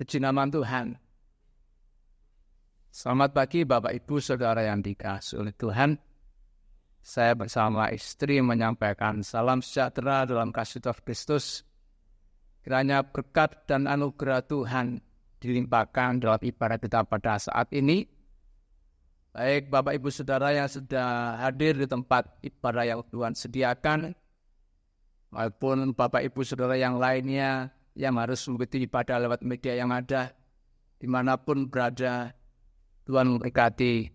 Puji nama Tuhan. Selamat pagi Bapak Ibu Saudara yang dikasihi oleh Tuhan. Saya bersama istri menyampaikan salam sejahtera dalam kasih Tuhan Kristus. Kiranya berkat dan anugerah Tuhan dilimpahkan dalam ibadah kita pada saat ini. Baik Bapak Ibu Saudara yang sudah hadir di tempat ibadah yang Tuhan sediakan, maupun Bapak Ibu Saudara yang lainnya yang harus mengikuti ibadah lewat media yang ada, dimanapun berada, Tuhan memberkati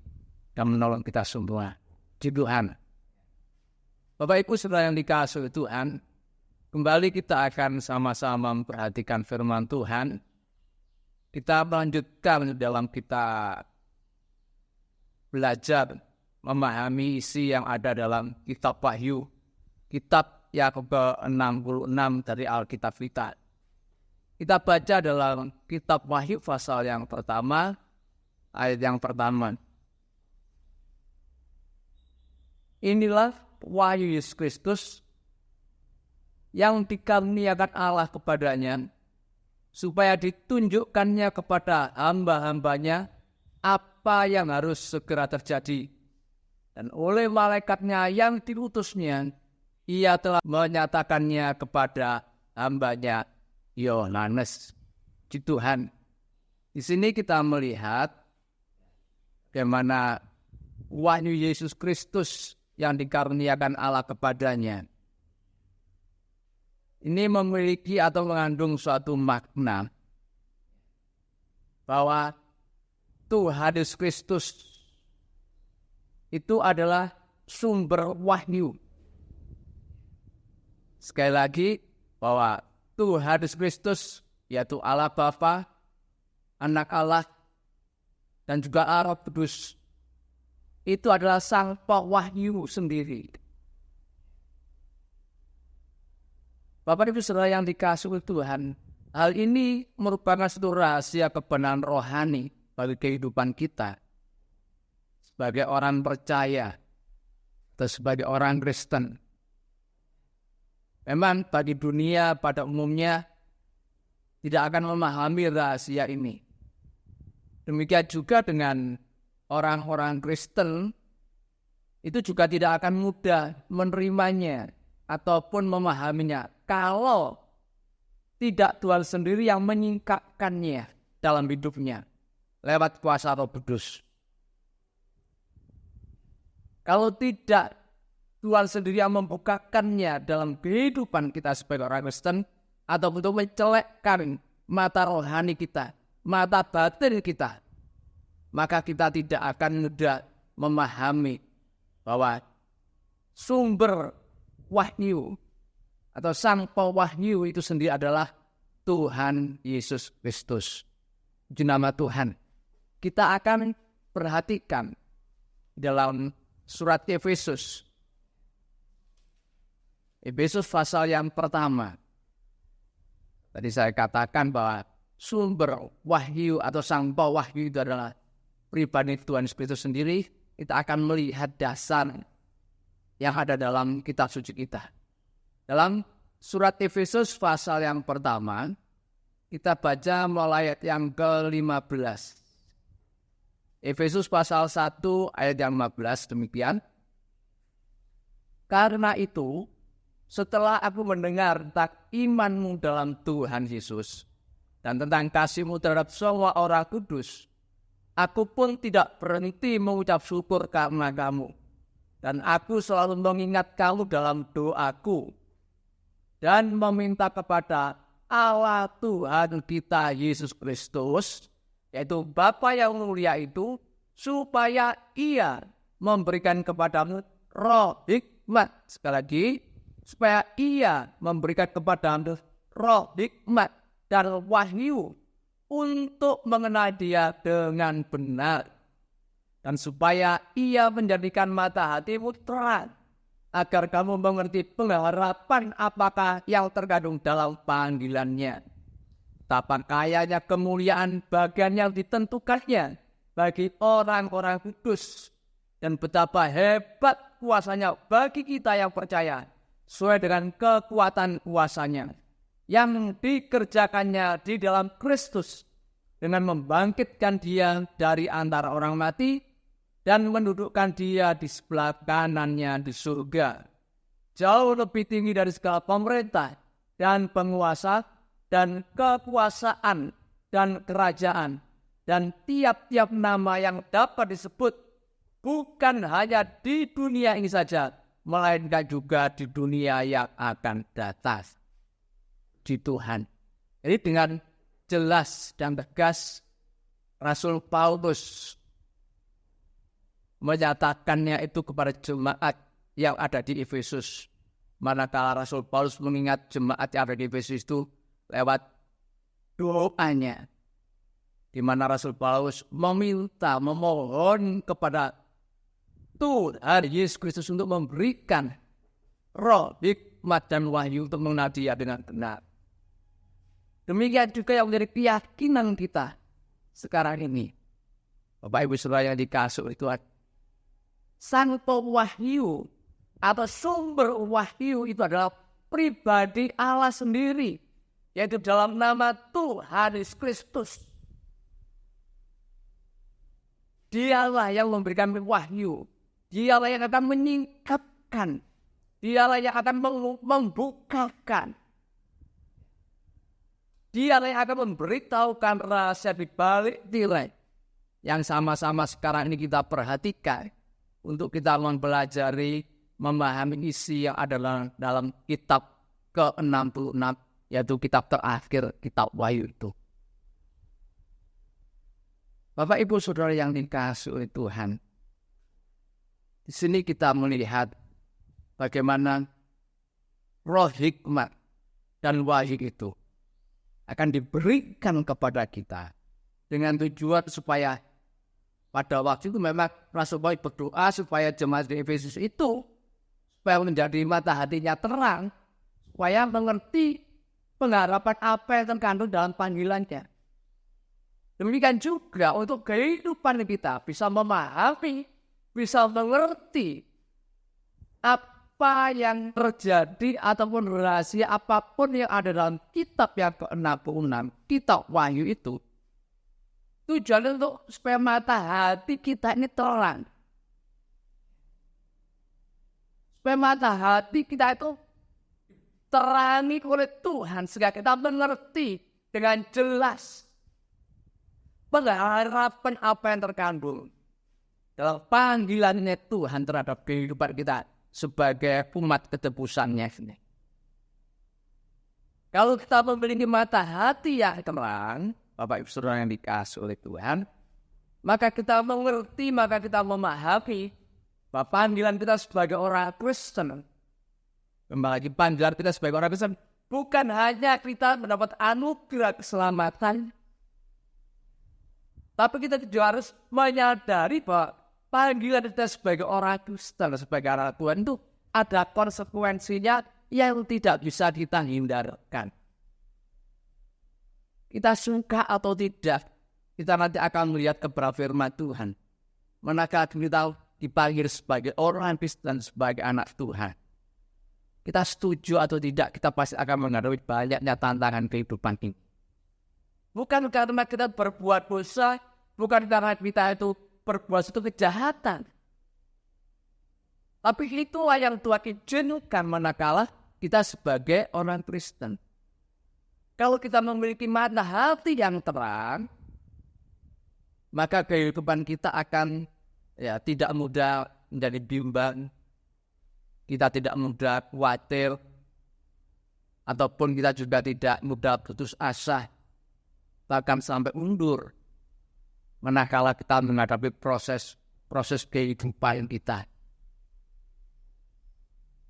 dan menolong kita semua. Di Tuhan. Bapak Ibu Saudara yang dikasihi Tuhan, kembali kita akan sama-sama memperhatikan firman Tuhan. Kita melanjutkan dalam kita belajar memahami isi yang ada dalam kitab Wahyu, kitab yang ke-66 dari Alkitab kita. Kita baca dalam kitab Wahyu pasal yang pertama, ayat yang pertama. Inilah wahyu Yesus Kristus yang dikaruniakan Allah kepadanya, supaya ditunjukkannya kepada hamba-hambanya apa yang harus segera terjadi. Dan oleh malaikatnya yang diutusnya, ia telah menyatakannya kepada hambanya Yohanes. Di Tuhan. Di sini kita melihat bagaimana wahyu Yesus Kristus yang dikaruniakan Allah kepadanya ini memiliki atau mengandung suatu makna bahwa Tuhan Yesus Kristus itu adalah sumber wahyu. Sekali lagi bahwa Tuhan Yesus Kristus yaitu Allah Bapa, Anak Allah, dan juga Allah Kudus itu adalah sang pewahyu sendiri. Bapak Ibu Saudara yang dikasihi Tuhan, hal ini merupakan satu rahasia kebenaran rohani bagi kehidupan kita sebagai orang percaya atau sebagai orang Kristen. Memang bagi dunia pada umumnya tidak akan memahami rahasia ini. Demikian juga dengan orang-orang Kristen, itu juga tidak akan mudah menerimanya ataupun memahaminya kalau tidak Tuhan sendiri yang menyingkapkannya dalam hidupnya lewat kuasa Roh Kudus. Kalau tidak Tuhan sendiri yang membukakannya dalam kehidupan kita sebagai orang Kristen, atau untuk mencelekkan mata rohani kita, mata batin kita, maka kita tidak akan mudah memahami bahwa sumber wahyu atau sang pewahyu itu sendiri adalah Tuhan Yesus Kristus. Di nama Tuhan. Kita akan perhatikan dalam surat Efesus pasal yang pertama. Tadi saya katakan bahwa sumber wahyu atau sang pewahyu itu adalah pribadi Tuhan Yesus Kristus sendiri. Kita akan melihat dasar yang ada dalam kitab suci kita. Dalam surat Efesus pasal yang pertama, kita baca mulai ayat yang ke-15. Efesus pasal 1 ayat yang 15 demikian. Karena itu, setelah aku mendengar tentang imanmu dalam Tuhan Yesus dan tentang kasihmu terhadap semua orang kudus, Aku pun tidak berhenti mengucap syukur karena kamu. Dan aku selalu mengingat kamu dalam doaku. Dan meminta kepada Allah Tuhan kita Yesus Kristus, yaitu Bapa yang mulia itu, supaya Ia memberikan kepadamu roh hikmat. Sekali lagi, supaya Ia memberikan kepadamu roh hikmat dan wahyu untuk mengenal Dia dengan benar. Dan supaya Ia menjadikan mata hatimu terang, agar kamu mengerti pengharapan apakah yang terkandung dalam panggilannya. Betapa kayanya kemuliaan bagian yang ditentukannya bagi orang-orang kudus. Dan betapa hebat kuasanya bagi kita yang percaya, sesuai dengan kekuatan kuasanya yang dikerjakannya di dalam Kristus dengan membangkitkan Dia dari antara orang mati dan mendudukkan Dia di sebelah kanannya di surga, jauh lebih tinggi dari segala pemerintah dan penguasa dan kekuasaan dan kerajaan dan tiap-tiap nama yang dapat disebut, bukan hanya di dunia ini saja, melainkan juga di dunia yang akan datang. Di Tuhan. Jadi dengan jelas dan tegas Rasul Paulus menyatakannya itu kepada jemaat yang ada di Efesus. Manakala Rasul Paulus mengingat jemaat yang ada di Efesus itu lewat doanya, di mana Rasul Paulus memohon kepada Tuhan Yesus Kristus untuk memberikan roh hikmat dan wahyu untuk mengenal Dia dengan benar. Demikian juga yang menjadi keyakinan kita sekarang ini. Bapak Ibu Saudara yang dikasih oleh Tuhan, sang pewahyu atau sumber wahyu itu adalah pribadi Allah sendiri, yaitu dalam nama Tuhan Yesus Kristus. Dialah yang memberikan wahyu, Dialah yang akan menyingkapkan, Dialah yang akan membukakan, Dialah yang akan memberitahukan rahasia di balik nilai yang sama-sama sekarang ini kita perhatikan untuk kita mempelajari, memahami isi yang ada dalam kitab ke-66, yaitu kitab terakhir, kitab Wahyu itu. Bapak Ibu Saudara yang dikasihi oleh Tuhan, di sini kita melihat bagaimana roh hikmat dan wahyu itu akan diberikan kepada kita dengan tujuan supaya pada waktu itu memang Rasul Paulus berdoa supaya jemaat di Efesus itu supaya menjadi mata hatinya terang, supaya mengerti pengharapan apa yang terkandung dalam panggilannya. Demikian juga untuk kehidupan kita bisa memahami, bisa mengerti apa yang terjadi ataupun rahasia apapun yang ada dalam kitab yang ke-66, kitab Wahyu itu. Tujuan untuk supaya mata hati kita ini terang. Supaya mata hati kita itu terangi oleh Tuhan sehingga kita mengerti dengan jelas pengharapan apa yang terkandung dalam panggilannya Tuhan terhadap kehidupan kita sebagai umat ketebusannya. Kalau kita memiliki mata hati yang terang, Bapak Ibu Saudara yang dikasihi oleh Tuhan, maka kita mengerti, maka kita memahami bahwa panggilan kita sebagai orang Kristen, kembali lagi panggilan kita sebagai orang Kristen, bukan hanya kita mendapat anugerah keselamatan, tapi kita juga harus menyadari bahwa panggilan kita sebagai orang Kristen, sebagai anak Tuhan itu ada konsekuensinya yang tidak bisa kita hindarkan. Kita suka atau tidak, kita nanti akan melihat kebenaran firman Tuhan. Manakala kita dipanggil sebagai orang Kristen, sebagai anak Tuhan, kita setuju atau tidak, kita pasti akan menghadapi banyaknya tantangan kehidupan ini. Bukan karena kita berbuat dosa, bukan karena kita itu berbuat suatu kejahatan. Tapi itulah yang Tuhan izinkan manakala kita sebagai orang Kristen. Kalau kita memiliki mata hati yang terang, maka kehidupan kita akan tidak mudah menjadi bimbang, kita tidak mudah khawatir, ataupun kita juga tidak mudah putus asa, bahkan sampai mundur, manakala kita menghadapi proses kehidupan kita.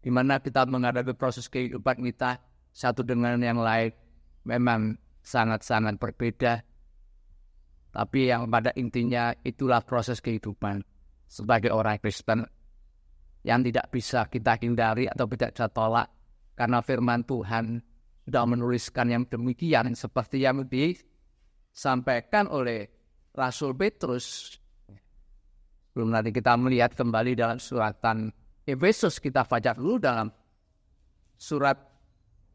Di mana kita menghadapi proses kehidupan kita satu dengan yang lain memang sangat-sangat berbeda. Tapi yang pada intinya itulah proses kehidupan sebagai orang Kristen yang tidak bisa kita hindari atau tidak bisa tolak. Karena firman Tuhan sudah menuliskan yang demikian seperti yang disampaikan oleh Rasul Petrus. Belum nanti kita melihat kembali dalam suratan Efesus, kita baca dulu dalam surat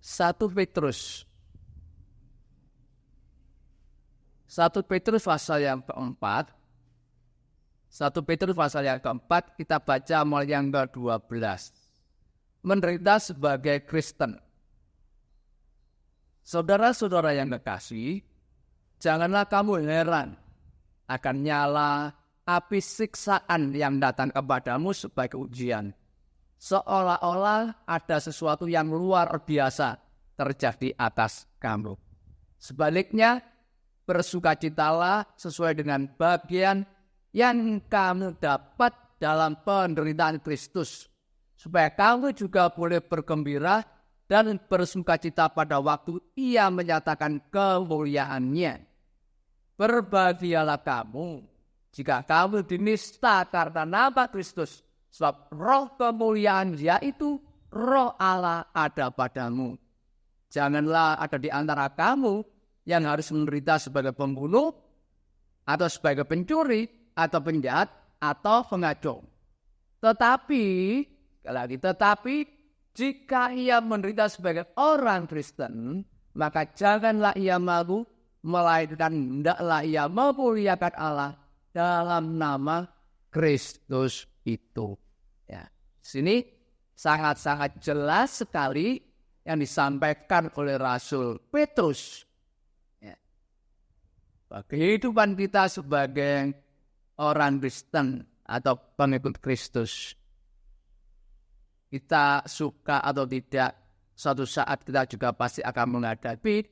1 Petrus. 1 Petrus pasal yang keempat. 1 Petrus pasal yang keempat, kita baca mulai yang ke-12. Menderita sebagai Kristen. Saudara-saudara yang kekasih, janganlah kamu heran akan nyala api siksaan yang datang kepadamu sebagai ujian. Seolah-olah ada sesuatu yang luar biasa terjadi atas kamu. Sebaliknya, bersukacitalah sesuai dengan bagian yang kamu dapat dalam penderitaan Kristus, supaya kamu juga boleh bergembira dan bersukacita pada waktu Ia menyatakan kemuliaannya. Berbahagialah kamu jika kamu dinista karena nama Kristus, sebab roh kemuliaan yaitu roh Allah ada padamu. Janganlah ada di antara kamu yang harus menderita sebagai pembunuh, atau sebagai pencuri, atau penjahat, atau pengacau. Tetapi jika ia menderita sebagai orang Kristen, maka janganlah ia malu, melainkan hendaklah ia memuliakan Allah dalam nama Kristus itu. Ya, sini sangat-sangat jelas sekali yang disampaikan oleh Rasul Petrus. Kehidupan kita sebagai orang Kristen atau pengikut Kristus, kita suka atau tidak, suatu saat kita juga pasti akan menghadapi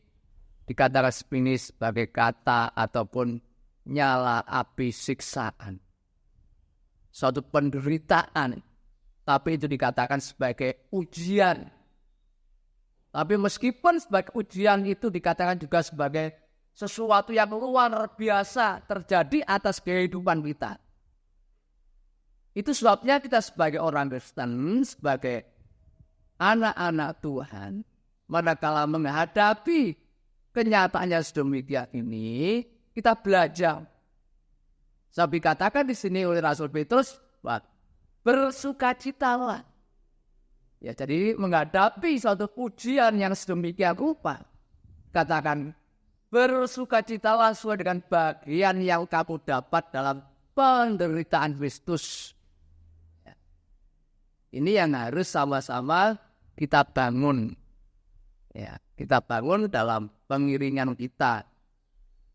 dikatakan ini sebagai kata ataupun nyala api siksaan, suatu penderitaan, tapi itu dikatakan sebagai ujian. Tapi meskipun sebagai ujian itu dikatakan juga sebagai sesuatu yang luar biasa terjadi atas kehidupan kita. Itu sebabnya kita sebagai orang Kristen, sebagai anak-anak Tuhan, manakala menghadapi kenyataannya sedemikian ini, kita belajar. Sampai katakan di sini oleh Rasul Petrus, bersukacitalah. Ya, jadi menghadapi suatu ujian yang sedemikian rupa, katakan bersukacitalah sesuai dengan bagian yang kamu dapat dalam penderitaan Kristus. Ya. Ini yang harus sama-sama kita bangun. Ya, kita bangun dalam pengiringan kita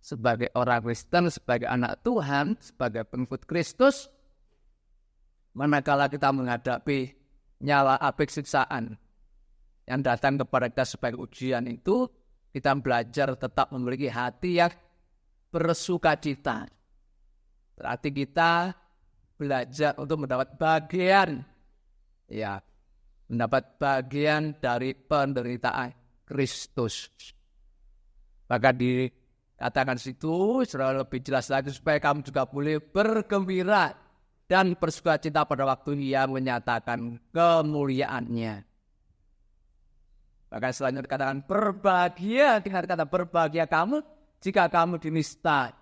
sebagai orang Kristen, sebagai anak Tuhan, sebagai pengikut Kristus. Manakala kita menghadapi nyala api siksaan yang datang kepada kita sebagai ujian itu, kita belajar tetap memiliki hati yang bersukacita. Berarti kita belajar untuk mendapat bagian, mendapat bagian dari penderitaan Kristus. Maka dikatakan situ secara lebih jelas lagi supaya kamu juga boleh bergembira dan bersukacita pada waktu Ia menyatakan kemuliaannya. Maka selanjutnya dikatakan berbahagia, dengan kata berbahagia kamu jika kamu dinista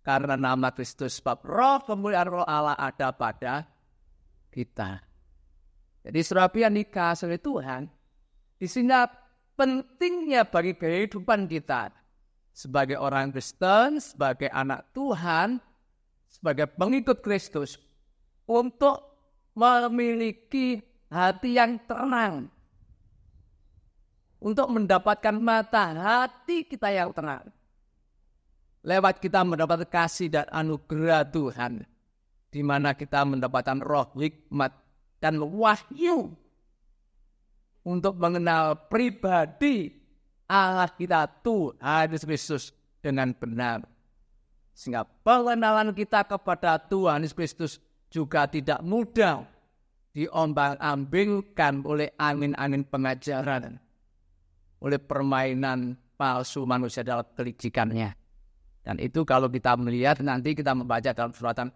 karena nama Kristus, sebab roh kemuliaan roh Allah ada pada kita. Jadi saudara yang dikasihi oleh Tuhan, di sini pentingnya bagi kehidupan kita sebagai orang Kristen, sebagai anak Tuhan, sebagai pengikut Kristus, untuk memiliki hati yang tenang, untuk mendapatkan mata hati kita yang tenang. lewat kita mendapat kasih dan anugerah Tuhan, di mana kita mendapatkan roh hikmat dan wahyu untuk mengenal pribadi Allah kita Tuhan Yesus Kristus dengan benar. Sehingga pengenalan kita kepada Tuhan Yesus Kristus juga tidak mudah diombang-ambingkan oleh angin-angin pengajaran, oleh permainan palsu manusia dalam kelicikannya. Dan itu kalau kita melihat nanti kita membaca dalam suratan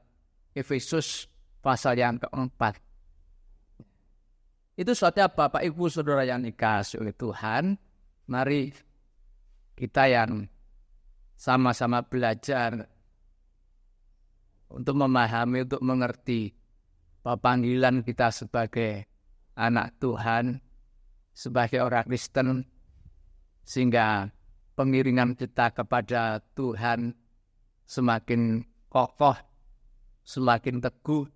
Efesus pasal yang keempat. Itu sebabnya Bapak Ibu Saudara yang dikasihi oleh Tuhan, mari kita yang sama-sama belajar untuk memahami, untuk mengerti bahwa panggilan kita sebagai anak Tuhan, sebagai orang Kristen, sehingga pengiringan kita kepada Tuhan semakin kokoh, semakin teguh,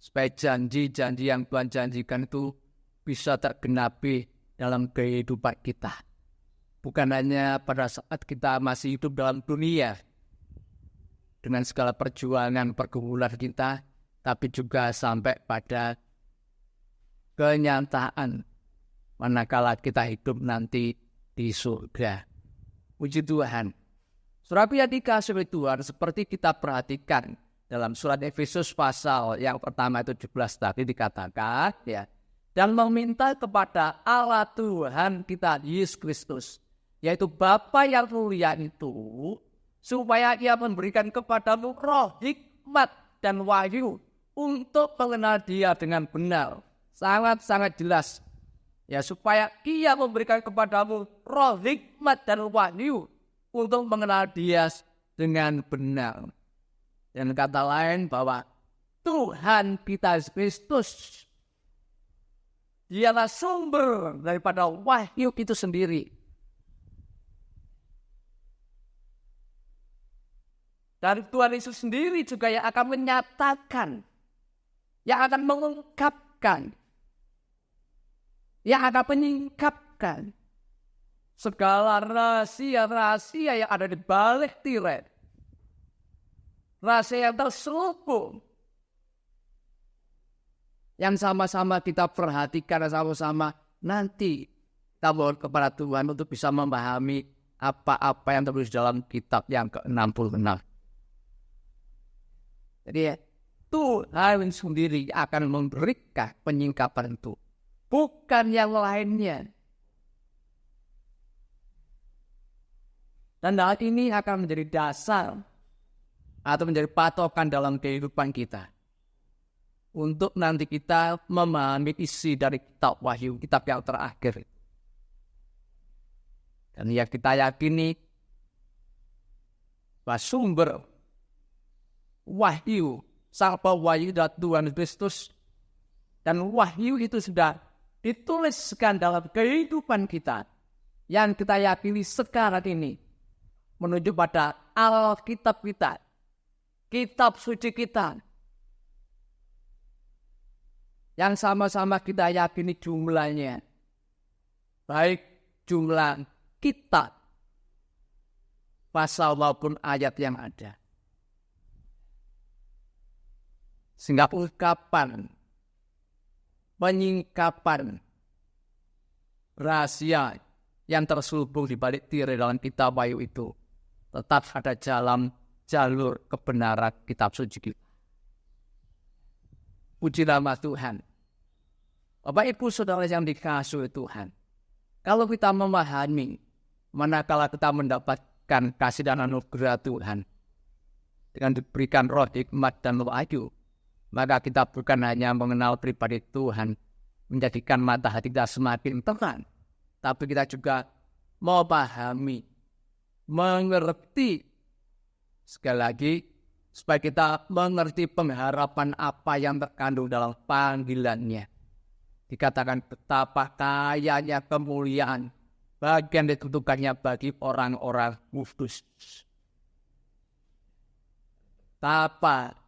supaya janji-janji yang Tuhan janjikan itu bisa tergenapi dalam kehidupan kita. Bukan hanya pada saat kita masih hidup dalam dunia, dengan segala perjuangan, pergumulan kita, tapi juga sampai pada kenyataan manakala kita hidup nanti di surga. Puji Tuhan. Saudaraku yang dikasihi oleh Tuhan, seperti kita perhatikan dalam surat Efesus pasal yang pertama itu 17 tadi dikatakan, ya, dan meminta kepada Allah Tuhan kita Yesus Kristus, yaitu Bapa yang mulia itu, supaya Ia memberikan kepadamu roh hikmat dan wahyu untuk mengenal Dia dengan benar. Sangat-sangat jelas. Ya, supaya Ia memberikan kepadamu roh hikmat dan wahyu untuk mengenal Dia dengan benar. Dan kata lain bahwa Tuhan kita Yesus Kristus, Dialah sumber daripada wahyu itu sendiri. Dan Tuhan Yesus sendiri juga yang akan menyatakan, yang akan mengungkapkan, yang akan menyingkapkan segala rahasia-rahasia yang ada di balik tirai. Rahasia yang terselubung. Yang sama-sama kita perhatikan, sama-sama nanti kita mohon kepada Tuhan untuk bisa memahami apa-apa yang tertulis dalam kitab yang ke-66. Jadi Tuhan sendiri akan memberikan penyingkapan itu. Bukan yang lainnya. Dan hal ini akan menjadi dasar atau menjadi patokan dalam kehidupan kita. Untuk nanti kita memahami isi dari kitab Wahyu, kitab yang terakhir. Dan yang kita yakini bahwa sumber Wahyu, sang Wahyu dari Tuhan Kristus, dan Wahyu itu sudah dituliskan dalam kehidupan kita yang kita yakini sekarang ini menuju pada Alkitab kita, kitab suci kita, yang sama-sama kita yakini jumlahnya, baik jumlah kitab, pasal maupun ayat yang ada. Sehingga ungkapan, penyingkapan rahasia yang terselubung di balik tirai dalam kitab Wahyu itu tetap ada dalam jalur kebenaran kitab suci kita. Puji nama Tuhan. Bapak Ibu Saudara yang dikasihi Tuhan, kalau kita memahami manakala kita mendapatkan kasih dan anugerah Tuhan dengan diberikan roh hikmat dan wahyu, maka kita bukan hanya mengenal pribadi Tuhan, menjadikan mata hati kita semakin terang, tapi kita juga memahami, mengerti, sekali lagi, supaya kita mengerti pengharapan apa yang terkandung dalam panggilannya. Dikatakan betapa kayanya kemuliaan, bagian ditentukannya bagi orang-orang kudus. Betapa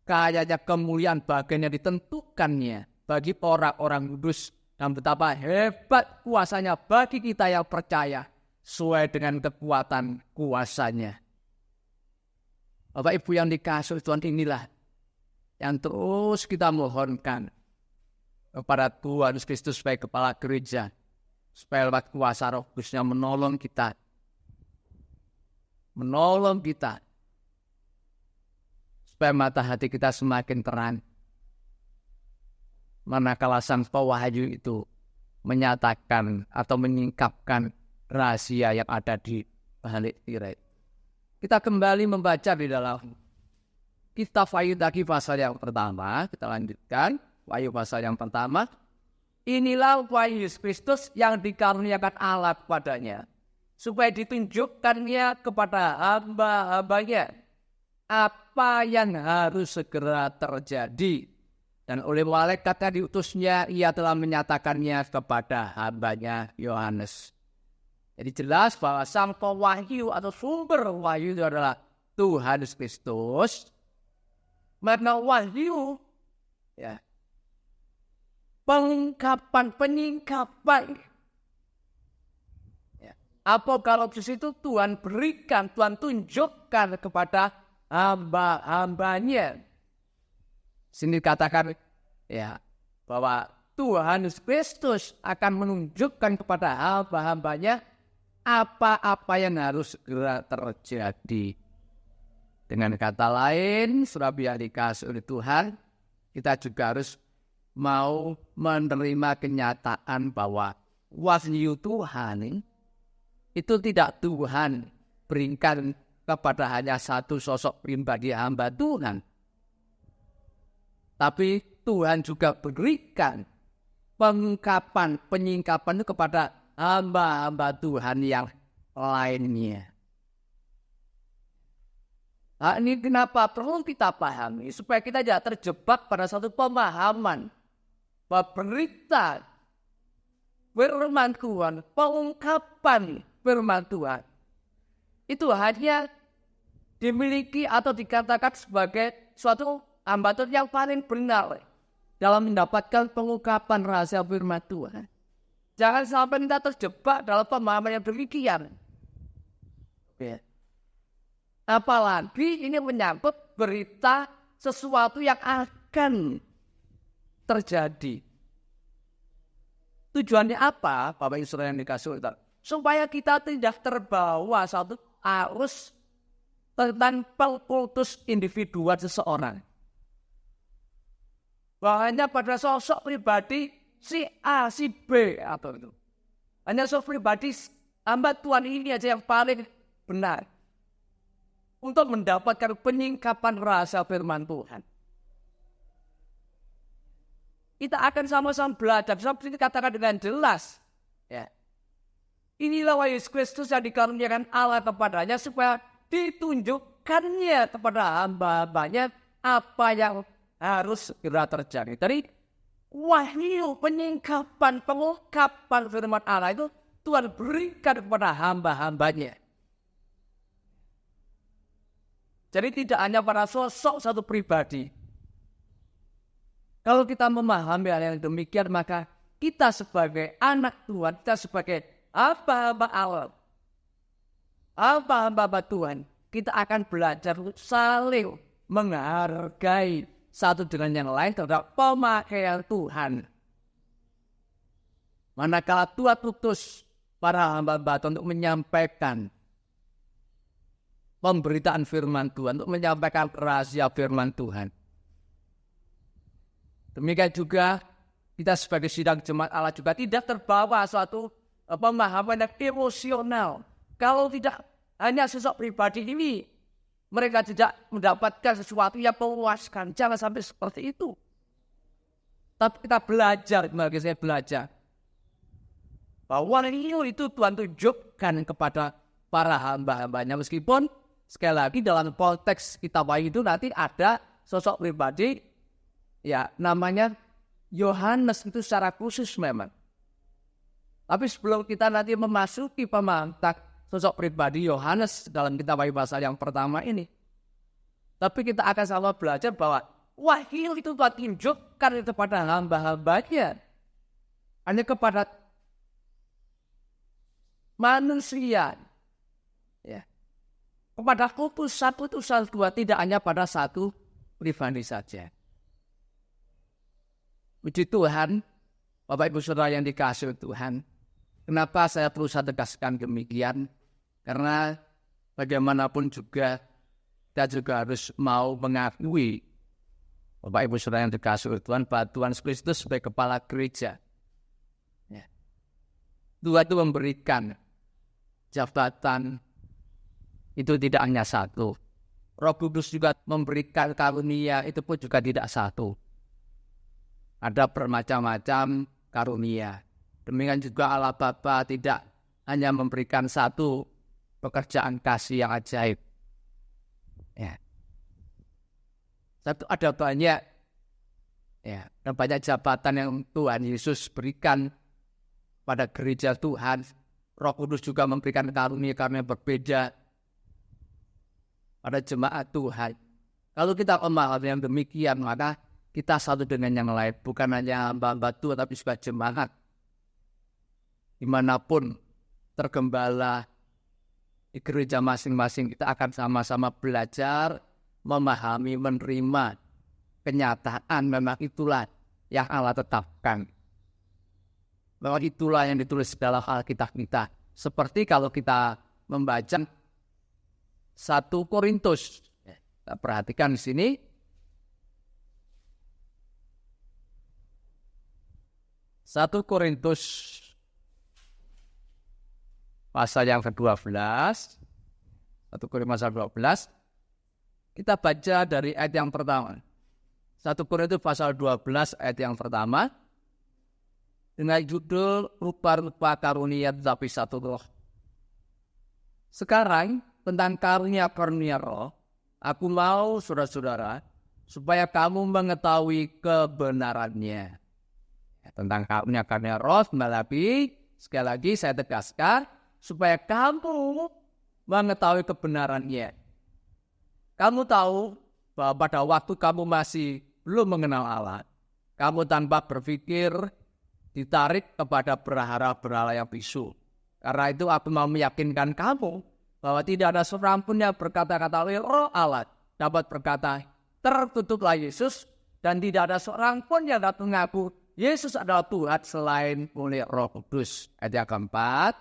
kayanya kemuliaan bagian yang ditentukannya bagi orang-orang kudus, dan betapa hebat kuasanya bagi kita yang percaya, sesuai dengan kekuatan kuasanya. Bapak Ibu yang dikasihi Tuhan, inilah yang terus kita mohonkan kepada Tuhan Yesus Kristus sebagai kepala gereja, supaya lewat kuasa Roh Kudusnya menolong kita, supaya mata hati kita semakin terang. Manakala sang pewahyu itu menyatakan atau menyingkapkan rahasia yang ada di balik tirai. Kita kembali membaca di dalam kitab Wahyu lagi pasal yang pertama. Kita lanjutkan Wahyu pasal yang pertama. Inilah Wahyu Yesus Kristus yang dikaruniakan Allah kepadanya, supaya ditunjukkannya kepada hamba-hambanya apa yang harus segera terjadi. Dan oleh malaikat yang diutusnya, ia telah menyatakannya kepada hambanya Yohanes. Jadi jelas bahwa sang pewahyu atau sumber wahyu itu adalah Tuhan Yesus Kristus. Karena wahyu, ya, pengungkapan, penyingkapan. Ya. Apokalipsis itu Tuhan berikan, Tuhan tunjukkan kepada hamba-hambanya. Sini katakan ya bahwa Tuhan Yesus Kristus akan menunjukkan kepada hamba-hambanya apa-apa yang harus segera terjadi. Dengan kata lain, saudara yang dikasihi oleh Tuhan, kita juga harus mau menerima kenyataan bahwa wahyu Tuhan itu tidak Tuhan berikan kepada hanya satu sosok pribadi hamba Tuhan. Tapi Tuhan juga berikan pengungkapan, penyingkapan itu kepada hamba-hamba Tuhan yang lainnya. Nah, ini kenapa perlu kita pahami supaya kita tidak terjebak pada satu pemahaman bahwa berita firman Tuhan, pengungkapan firman Tuhan itu hanya dimiliki atau dikatakan sebagai suatu hamba Tuhan yang paling benar dalam mendapatkan pengungkapan rahasia firman Tuhan. Jangan sampai kita terjebak dalam pemahaman yang demikian. Ya. Apalagi ini menyangkut berita sesuatu yang akan terjadi. Tujuannya apa, Bapak Ibu Saudara yang dikasihi Allah? Supaya kita tidak terbawa satu arus tentang pengkultus individual seseorang. Hanya pada sosok pribadi si A, si B atau itu. Hanya sosok pribadi hamba Tuhan ini aja yang paling benar untuk mendapatkan penyingkapan rahasia firman Tuhan. Kita akan sama-sama belajar, seperti dikatakan dengan jelas. Ya. Inilah wahyu Yesus Kristus yang dikaruniakan Allah kepadanya supaya ditunjukkannya kepada hamba-hambanya apa yang harus segera terjadi. Dari wahyu, penyingkapan, pengungkapan firman Allah itu Tuhan berikan kepada hamba-hambanya. Jadi tidak hanya pada sosok satu pribadi. Kalau kita memahami hal yang demikian, maka kita sebagai anak Tuhan, kita sebagai hamba-hamba Allah, hamba-hamba Tuhan, kita akan belajar saling menghargai satu dengan yang lain terhadap pemakaian Tuhan. Manakala Tuhan utus para hamba-hamba Tuhan untuk menyampaikan pemberitaan firman Tuhan, untuk menyampaikan rahasia firman Tuhan. Demikian juga kita sebagai sidang jemaat Allah juga tidak terbawa suatu pemahaman yang emosional. Kalau tidak hanya sosok pribadi ini, mereka tidak mendapatkan sesuatu yang memuaskan. Jangan sampai seperti itu. Tapi kita belajar, mari saya belajar. Bahwa itu Tuhan tunjukkan kepada para hamba-hambanya. Meskipun sekali lagi dalam konteks kitab Wahyu itu nanti ada sosok pribadi, ya namanya Yohanes itu secara khusus memang. Tapi sebelum kita nanti memasuki pemahaman sosok pribadi Yohanes dalam kitab Wahyu pasal yang pertama ini, tapi kita akan selalu belajar bahwa wahyu itu Tuhan tunjukkan kepada hamba-hambanya, hanya kepada manusia. Ya. Kepada utus satu, utus dua, tidak hanya pada satu pribadi saja. Puji Tuhan, Bapak Ibu Saudara yang dikasihi Tuhan. Kenapa saya perlu tegaskan demikian? Karena bagaimanapun juga kita juga harus mau mengakui Bapak Ibu Saudara yang dikasihi Tuhan, bahwa Tuhan Kristus sebagai kepala gereja. Ya. Tuhan itu memberikan jabatan itu tidak hanya satu. Roh Kudus juga memberikan karunia, itu pun juga tidak satu. Ada bermacam-macam karunia. Demikian juga Allah Bapa tidak hanya memberikan satu pekerjaan kasih yang ajaib. Ya. Satu, ada banyak, ya, ada banyak jabatan yang Tuhan Yesus berikan pada gereja Tuhan. Roh Kudus juga memberikan karunia-karunia berbeda pada jemaat Tuhan. Kalau kita memahami yang demikian, maka kita satu dengan yang lain. Bukan hanya hamba-hamba Tuhan, tapi juga jemaat. Dimanapun tergembala di gereja masing-masing, kita akan sama-sama belajar, memahami, menerima kenyataan. Memang itulah yang Allah tetapkan. Memang itulah yang ditulis dalam Alkitab kita. Seperti kalau kita membaca 1 Korintus. Kita perhatikan di sini. 1 Korintus pasal yang ke-12. 1 Korintus pasal 12. Kita baca dari ayat yang pertama. 1 Korintus pasal 12 ayat yang pertama. Dengan judul rupa-rupa karunia tetapi satu roh. Sekarang tentang karunia-karunia roh, aku mau saudara-saudara supaya kamu mengetahui kebenarannya. Tentang karunia-karunia roh, sekali lagi saya tegaskan, supaya kamu mengetahui kebenarannya. Kamu tahu bahwa pada waktu kamu masih belum mengenal Allah, kamu tanpa berpikir ditarik kepada berhala-berhala yang bisu. Karena itu aku mau meyakinkan kamu bahwa tidak ada seorang pun yang berkata-kata oleh roh Allah dapat berkata tertutuplah Yesus, dan tidak ada seorang pun yang dapat mengaku Yesus adalah Tuhan selain oleh Roh Kudus. Ayat yang keempat,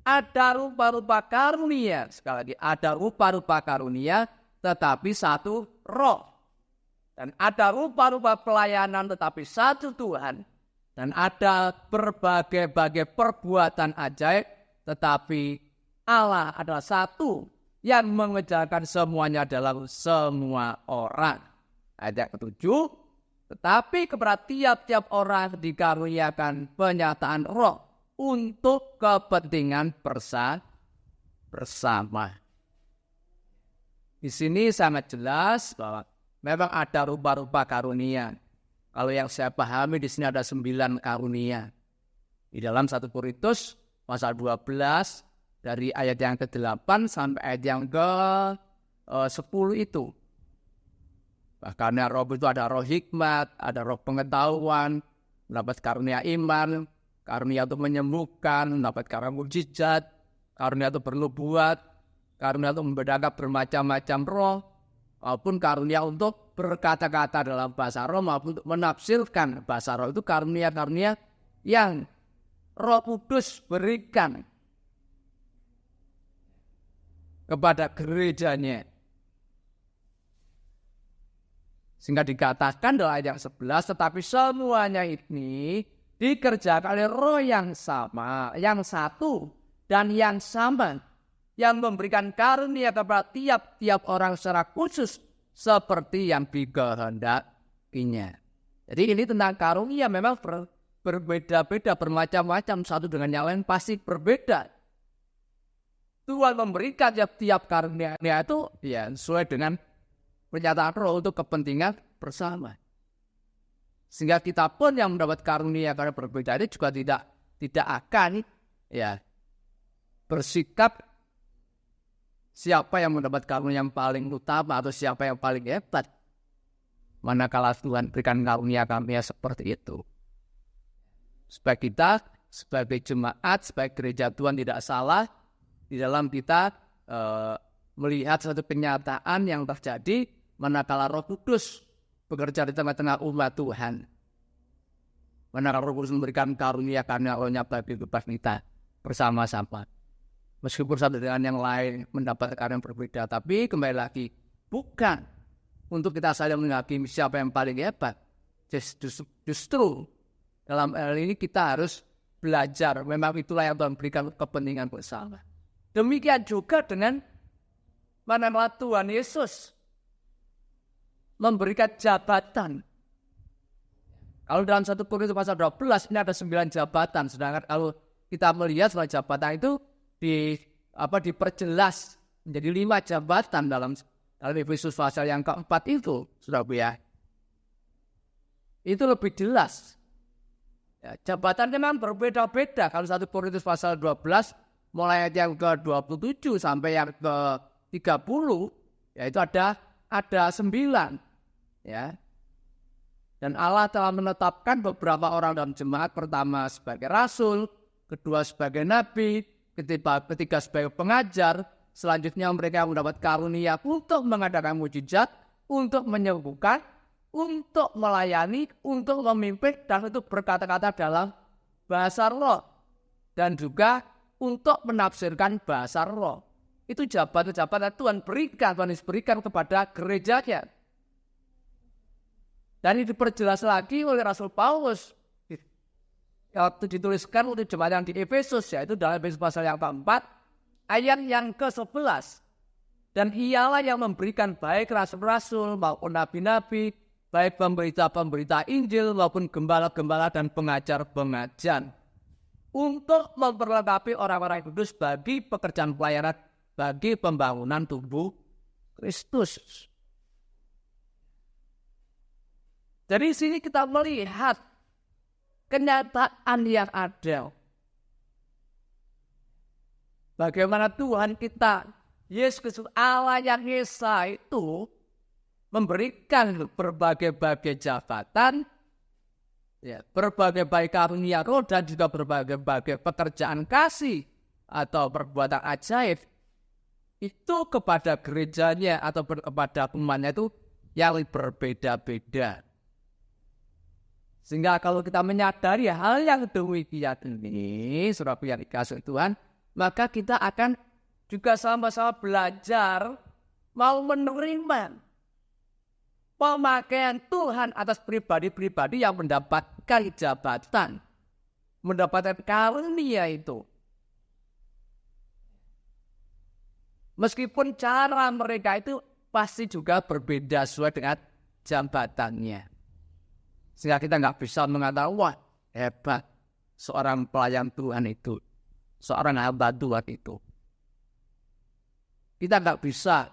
ada rupa-rupa karunia. Sekali lagi, ada rupa-rupa karunia tetapi satu roh. Dan ada rupa-rupa pelayanan tetapi satu Tuhan. Dan ada berbagai-bagai perbuatan ajaib tetapi Allah adalah satu yang mengerjakan semuanya dalam semua orang. Ayat yang ketujuh, tetapi kepada tiap-tiap orang dikaruniakan penyataan roh untuk kepentingan bersama. Di sini sangat jelas bahwa memang ada rupa-rupa karunia. Kalau yang saya pahami di sini ada 9 karunia. Di dalam 1 Korintus pasal 12 dari ayat yang ke-8 sampai ayat yang ke-10 itu. Bahkan roh itu ada roh hikmat, ada roh pengetahuan, mendapat karunia iman, karunia untuk menyembuhkan, mendapat karunia mukjizat, karunia untuk bernubuat, karunia untuk membedakan bermacam-macam roh, maupun karunia untuk berkata-kata dalam bahasa roh, maupun untuk menafsirkan bahasa roh. Itu karunia-karunia yang Roh Kudus berikan kepada gerejanya. Sehingga dikatakan dalam ayat yang 11, tetapi semuanya ini dikerjakan oleh roh yang sama, yang satu dan yang sama, yang memberikan karunia kepada tiap-tiap orang secara khusus seperti yang dikehendakinya. Jadi ini tentang karunia memang berbeda-beda, bermacam-macam, satu dengan yang lain pasti berbeda. Tuhan memberikan tiap karunia itu ya sesuai dengan pernyataan roh untuk kepentingan bersama. Sehingga kita pun yang mendapat karunia karena berbeda ini juga tidak akan ya bersikap siapa yang mendapat karunia yang paling utama atau siapa yang paling hebat. Manakala Tuhan berikan karunia-karunia seperti itu. Supaya kita sebagai jemaat, sebagai gereja Tuhan tidak salah di dalam kita melihat satu kenyataan yang terjadi manakala Roh Kudus bekerja di tengah-tengah umat Tuhan. Manakala Roh Kudus memberikan karunia-karunia bagi kehidupan kita bersama-sama. Meskipun satu dengan yang lain mendapat karya yang berbeda, tapi kembali lagi bukan untuk kita saling menghakimi siapa yang paling hebat. Justru dalam hal ini kita harus belajar. Memang itulah yang Tuhan berikan kepentingan bersama. Demikian juga dengan manakala Tuhan Yesus memberikan jabatan. Kalau dalam 1 Korintus pasal 12 ini ada 9 jabatan. Sedangkan kalau kita melihat soal jabatan itu diperjelas menjadi 5 jabatan dalam Efesus pasal yang keempat itu, Saudara ya. Itu lebih jelas. Ya, jabatan memang berbeda-beda. Kalau 1 Korintus pasal 12 mulai ayat yang ke-27 sampai yang ke-30, yaitu ada 9. Ya. Dan Allah telah menetapkan beberapa orang dalam jemaat, pertama sebagai rasul, kedua sebagai nabi, ketiga sebagai pengajar, selanjutnya mereka mendapat karunia untuk mengadakan mujizat, untuk menyembuhkan, untuk melayani, untuk memimpin, dan untuk berkata-kata dalam bahasa roh, dan juga untuk menafsirkan bahasa roh. Itu jabatan-jabatan Tuhan berikan kepada gerejanya. Dan ini diperjelas lagi oleh Rasul Paulus waktu dituliskan untuk jemaat yang di Efesus, yaitu dalam Efesus pasal yang keempat ayat yang ke-11. Dan ialah yang memberikan baik rasul-rasul maupun nabi-nabi, baik pemberita-pemberita Injil maupun gembala-gembala dan pengajar-pengajar, untuk memperlengkapi orang-orang kudus bagi pekerjaan pelayanan, bagi pembangunan tubuh Kristus. Dari sini kita melihat kenyataan yang ada. Bagaimana Tuhan kita, Yesus Kristus Allah yang Esa itu memberikan berbagai-bagai jabatan, ya, berbagai-bagai karunia roh dan juga berbagai-bagai pekerjaan kasih atau perbuatan ajaib itu kepada gerejanya atau kepada umatnya itu yang berbeda-beda. Sehingga kalau kita menyadari hal yang demikian ini, saudara yang dikasihi Tuhan, maka kita akan juga sama-sama belajar mau menerima pemakaian Tuhan atas pribadi-pribadi yang mendapatkan jabatan, mendapatkan karunia itu. Meskipun cara mereka itu pasti juga berbeda sesuai dengan jabatannya. Sehingga kita nggak bisa mengatakan, wah hebat seorang pelayan Tuhan itu, seorang hamba Tuhan itu. Kita nggak bisa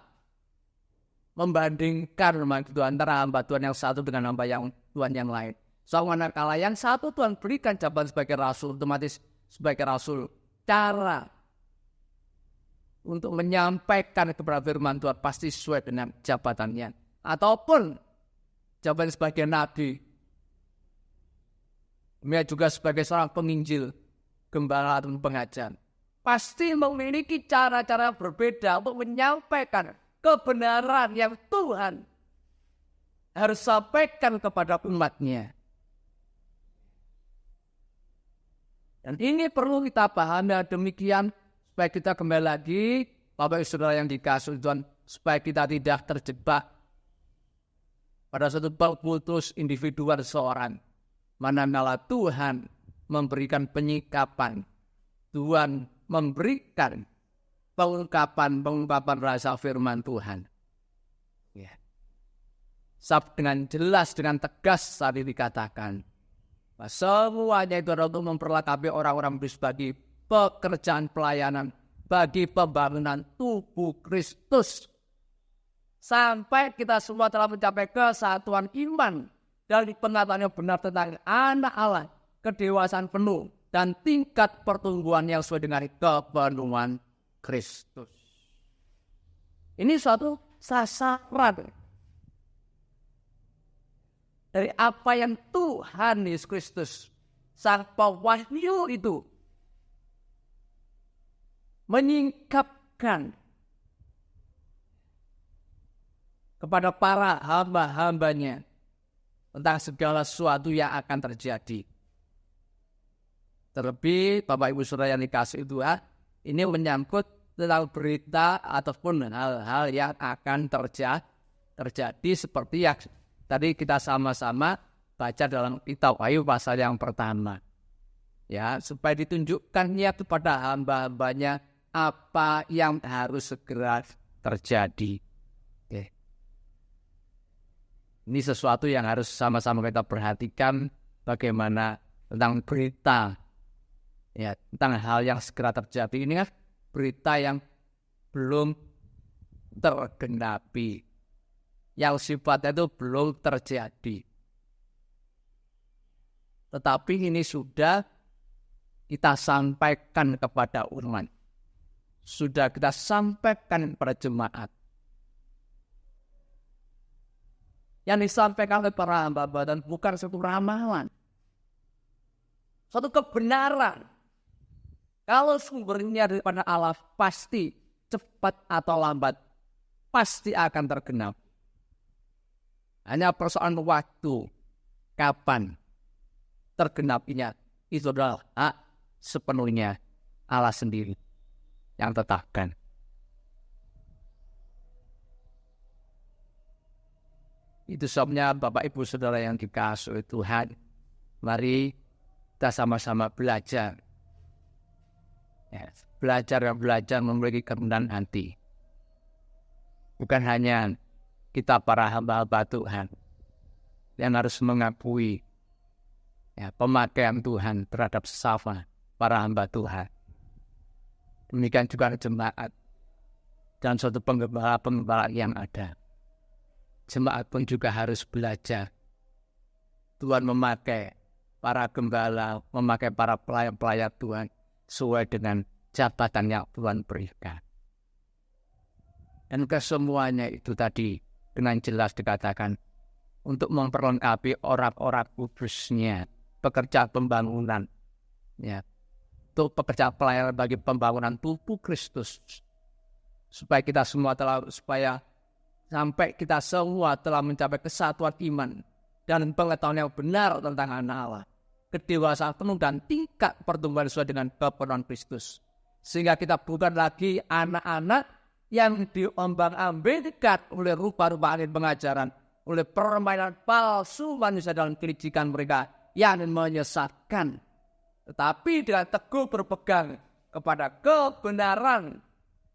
membandingkan antara hamba Tuhan yang satu dengan hamba yang Tuhan yang lain. Soalnya kalau yang satu Tuhan berikan jabatan sebagai rasul, otomatis sebagai rasul, cara untuk menyampaikan kepada firman Tuhan pasti sesuai dengan jabatannya. Ataupun jabatan sebagai nabi, dia juga sebagai seorang penginjil, gembala atau pengajar, pasti memiliki cara-cara berbeda untuk menyampaikan kebenaran yang Tuhan harus sampaikan kepada umatnya. Dan ini perlu kita pahami demikian supaya kita kembali lagi, Bapak Ibu Saudara yang dikasihi Tuhan, supaya kita tidak terjebak pada satu kultus individual seorang. Manakala Tuhan memberikan penyikapan, Tuhan memberikan pengungkapan rasa firman Tuhan. Ya. Dengan jelas, dengan tegas tadi dikatakan, semuanya itu adalah untuk memperlengkapi orang-orang kudus bagi pekerjaan pelayanan, bagi pembangunan tubuh Kristus. Sampai kita semua telah mencapai kesatuan iman dari pengetahuan yang benar tentang anak Allah, kedewasaan penuh, dan tingkat pertumbuhan yang sesuai dengan kepenuhan Kristus. Ini suatu sasaran dari apa yang Tuhan Yesus Kristus sang pewahyu itu menyingkapkan kepada para hamba-hambanya tentang segala sesuatu yang akan terjadi. Terlebih Bapak Ibu Saudara yang dikasihi Tuhan, ini menyangkut tentang berita ataupun hal-hal yang akan terjadi seperti yang tadi kita sama-sama baca dalam kitab Wahyu pasal yang pertama. Ya, supaya ditunjukkannya kepada hamba-hambanya apa yang harus segera terjadi. Oke. Ini sesuatu yang harus sama-sama kita perhatikan, bagaimana tentang berita. Ya, tentang hal yang segera terjadi. Ini kan berita yang belum tergenapi, yang sifatnya itu belum terjadi. Tetapi ini sudah kita sampaikan kepada umat. Sudah kita sampaikan kepada jemaat. Yang disampaikan oleh para hamba dan bukan satu ramalan. Satu kebenaran. Kalau sumbernya daripada Allah, pasti cepat atau lambat pasti akan tergenap. Hanya persoalan waktu, kapan tergenapinya, itu adalah hak sepenuhnya Allah sendiri yang tetapkan. Itu sebabnya Bapak Ibu Saudara yang dikasihi Tuhan, mari kita sama-sama belajar. Ya, belajar memiliki kerendahan hati. Bukan hanya kita para hamba-hamba Tuhan yang harus mengakui pemakaian Tuhan terhadap sesama para hamba Tuhan. Demikian juga jemaat dan suatu penggembala yang ada. Jemaat pun juga harus belajar. Tuhan memakai para gembala, memakai para pelayan-pelayan Tuhan sesuai dengan jabatan yang Tuhan berikan. Dan kesemuanya itu tadi dengan jelas dikatakan untuk memperlengkapi orang-orang kudusnya, pekerja pembangunan, ya, untuk pekerja pelayanan bagi pembangunan tubuh Kristus, supaya kita semua sampai kita semua telah mencapai kesatuan iman dan pengetahuan yang benar tentang anak Allah, kedewasaan penuh dan tingkat pertumbuhan sesuai dengan kepenuhan Kristus, sehingga kita bukan lagi anak-anak yang diombang-ambingkan oleh rupa-rupa angin pengajaran, oleh permainan palsu manusia dalam kelicikan mereka yang menyesatkan, tetapi dengan teguh berpegang kepada kebenaran.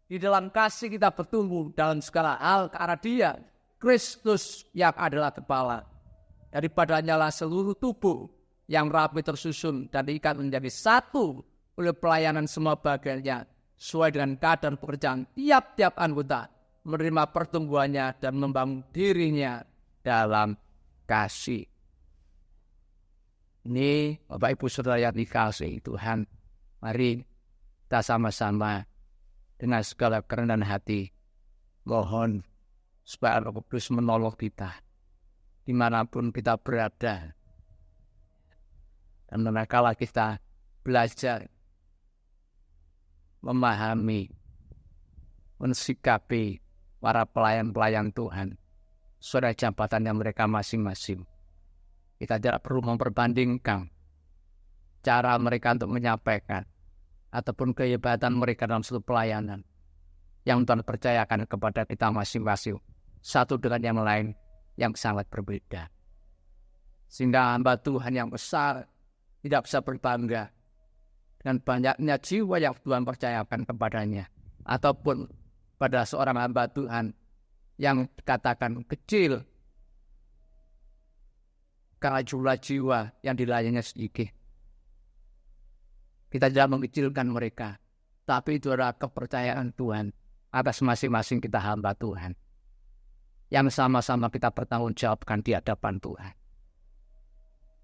Di dalam kasih kita bertumbuh dalam segala hal ke arah Dia, Kristus yang adalah kepala. Daripadanya lah seluruh tubuh yang rapi tersusun dan diikat menjadi satu oleh pelayanan semua bagiannya, sesuai dengan kadar pekerjaan tiap-tiap anggota, menerima pertumbuhannya dan membangun dirinya dalam kasih. Ini Bapak Ibu Saudara yang dikasihi Tuhan, mari kita sama-sama dengan segala kerendahan hati mohon supaya Roh Kudus menolong kita dimanapun kita berada, dan manakala kita belajar memahami, mensikapi para pelayan-pelayan Tuhan sesuai jabatan yang mereka masing-masing. Kita tidak perlu memperbandingkan cara mereka untuk menyampaikan ataupun kehebatan mereka dalam suatu pelayanan yang Tuhan percayakan kepada kita masing-masing, satu dengan yang lain yang sangat berbeda. Sehingga hamba Tuhan yang besar tidak bisa berbangga dengan banyaknya jiwa yang Tuhan percayakan kepadanya, ataupun pada seorang hamba Tuhan yang dikatakan kecil karena jumlah jiwa yang dilayaninya sedikit. Kita tidak mengecilkan mereka, tapi itu adalah kepercayaan Tuhan atas masing-masing kita hamba Tuhan, yang sama-sama kita bertanggungjawabkan di hadapan Tuhan.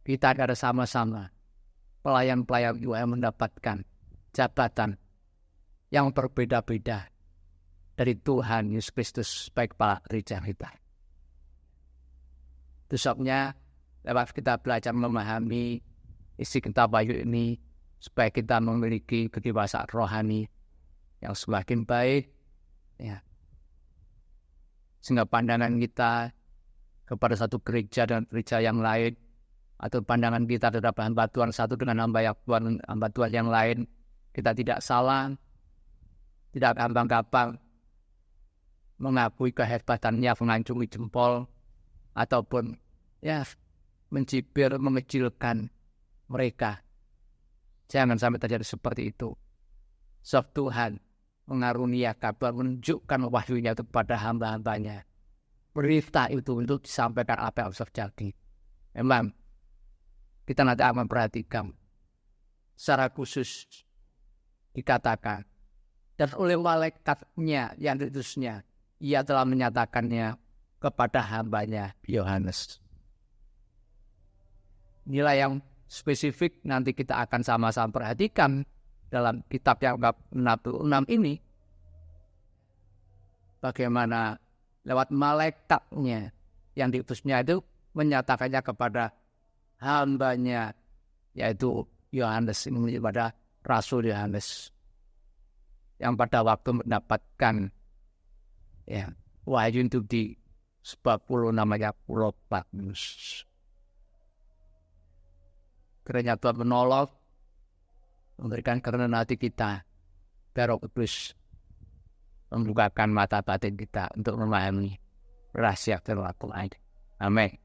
Kita ada sama-sama pelayan-pelayan Tuhan yang mendapatkan jabatan yang berbeda-beda dari Tuhan Yesus Kristus sebagai kepala gereja kita. Itu sebabnya lewat kita belajar memahami isi kitab Wahyu ini supaya kita memiliki kedewasaan rohani yang semakin baik, ya. Sehingga pandangan kita kepada satu gereja dan gereja yang lain, atau pandangan kita terhadap hamba Tuhan satu dengan hamba Tuhan yang lain, kita tidak salah, tidak gampang-gampang mengakui kehebatannya, mengacungi jempol, ataupun ya mencibir, mengecilkan mereka. Jangan sampai terjadi seperti itu. Sebab Tuhan mengaruniakan, menunjukkan wahyunya kepada hamba-hambanya. Berita itu untuk disampaikan apa yang harus terjadi. Memang kita nanti akan memperhatikan secara khusus dikatakan, dan oleh malaikatnya yang diutusnya, ia telah menyatakannya kepada hambanya Yohanes. Inilah yang spesifik nanti kita akan sama-sama perhatikan dalam kitab yang bab 66 ini. Bagaimana lewat malaikatnya yang diutusnya itu menyatakannya kepada hambanya, yaitu Yohanes, ini kepada Rasul Yohanes, yang pada waktu mendapatkan wahyu itu di sebuah pulau namanya Pulau Patmos. Kiranya Tuhan menolong, memberikan kerendahan hati kita, biar Roh Kudus membukakan mata batin kita untuk memahami rahasia firman Tuhan. Amin.